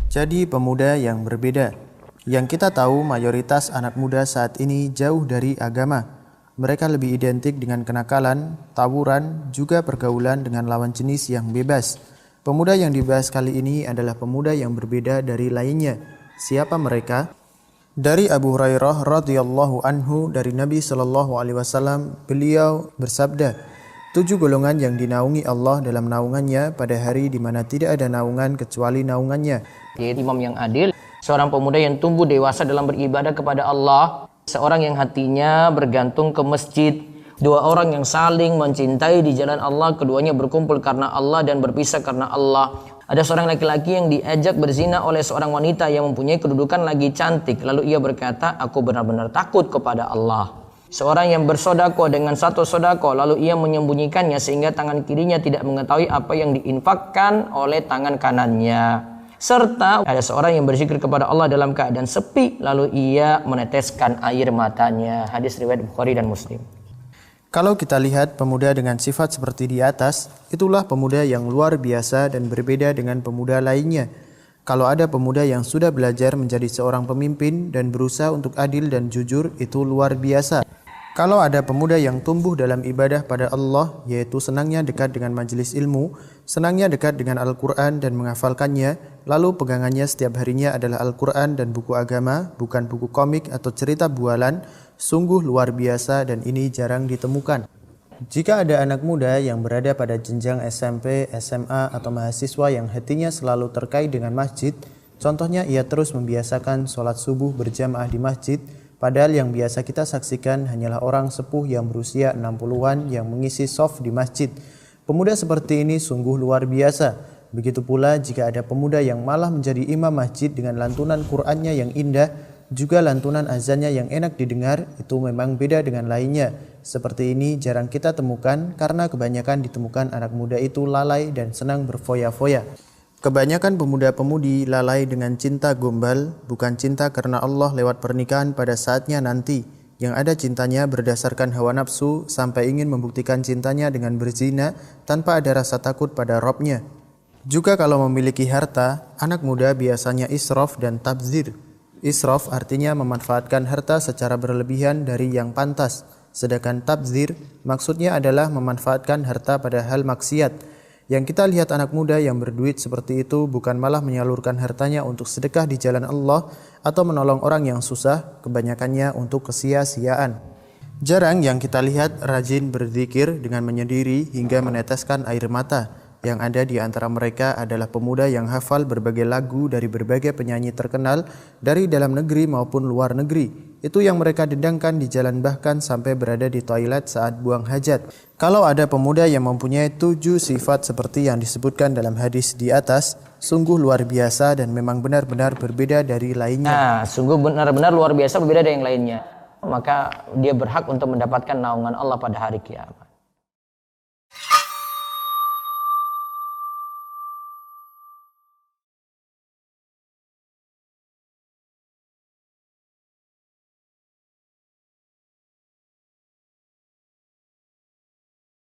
Jadi pemuda yang berbeda. Yang kita tahu mayoritas anak muda saat ini jauh dari agama. Mereka lebih identik dengan kenakalan, tawuran, juga pergaulan dengan lawan jenis yang bebas. Pemuda yang dibahas kali ini adalah pemuda yang berbeda dari lainnya. Siapa mereka? Dari Abu Hurairah radhiyallahu anhu dari Nabi sallallahu alaihi wasallam, beliau bersabda, 7 golongan yang dinaungi Allah dalam naungannya pada hari di mana tidak ada naungan kecuali naungannya. Yaitu imam yang adil, seorang pemuda yang tumbuh dewasa dalam beribadah kepada Allah, seorang yang hatinya bergantung ke masjid, 2 orang yang saling mencintai di jalan Allah, keduanya berkumpul karena Allah dan berpisah karena Allah. Ada seorang laki-laki yang diajak berzina oleh seorang wanita yang mempunyai kedudukan lagi cantik, lalu ia berkata, aku benar-benar takut kepada Allah. Seorang yang bersodako dengan satu sodako, lalu ia menyembunyikannya sehingga tangan kirinya tidak mengetahui apa yang diinfakkan oleh tangan kanannya. Serta ada seorang yang berzikir kepada Allah dalam keadaan sepi, lalu ia meneteskan air matanya. Hadis riwayat Bukhari dan Muslim. Kalau kita lihat pemuda dengan sifat seperti di atas, itulah pemuda yang luar biasa dan berbeda dengan pemuda lainnya. Kalau ada pemuda yang sudah belajar menjadi seorang pemimpin dan berusaha untuk adil dan jujur, itu luar biasa. Kalau ada pemuda yang tumbuh dalam ibadah pada Allah, yaitu senangnya dekat dengan majelis ilmu, senangnya dekat dengan Al-Quran dan menghafalkannya, lalu pegangannya setiap harinya adalah Al-Quran dan buku agama, bukan buku komik atau cerita bualan, sungguh luar biasa dan ini jarang ditemukan. Jika ada anak muda yang berada pada jenjang SMP, SMA atau mahasiswa yang hatinya selalu terkait dengan masjid, contohnya ia terus membiasakan sholat subuh berjamaah di masjid, padahal yang biasa kita saksikan hanyalah orang sepuh yang berusia 60-an yang mengisi shaf di masjid. Pemuda seperti ini sungguh luar biasa. Begitu pula jika ada pemuda yang malah menjadi imam masjid dengan lantunan Qur'annya yang indah, juga lantunan azannya yang enak didengar, itu memang beda dengan lainnya. Seperti ini jarang kita temukan karena kebanyakan ditemukan anak muda itu lalai dan senang berfoya-foya. Kebanyakan pemuda-pemudi lalai dengan cinta gombal, bukan cinta karena Allah lewat pernikahan pada saatnya nanti. Yang ada cintanya berdasarkan hawa nafsu sampai ingin membuktikan cintanya dengan berzina tanpa ada rasa takut pada Robnya. Juga kalau memiliki harta, anak muda biasanya israf dan tabzir. Israf artinya memanfaatkan harta secara berlebihan dari yang pantas. Sedangkan tabzir maksudnya adalah memanfaatkan harta pada hal maksiat. Yang kita lihat anak muda yang berduit seperti itu bukan malah menyalurkan hartanya untuk sedekah di jalan Allah atau menolong orang yang susah, kebanyakannya untuk kesia-siaan. Jarang yang kita lihat rajin berzikir dengan menyendiri hingga meneteskan air mata. Yang ada di antara mereka adalah pemuda yang hafal berbagai lagu dari berbagai penyanyi terkenal dari dalam negeri maupun luar negeri. Itu yang mereka dendangkan di jalan bahkan sampai berada di toilet saat buang hajat. Kalau ada pemuda yang mempunyai 7 sifat seperti yang disebutkan dalam hadis di atas, sungguh luar biasa dan memang benar-benar berbeda dari lainnya. Sungguh benar-benar luar biasa berbeda dari yang lainnya. Maka dia berhak untuk mendapatkan naungan Allah pada hari kiamat.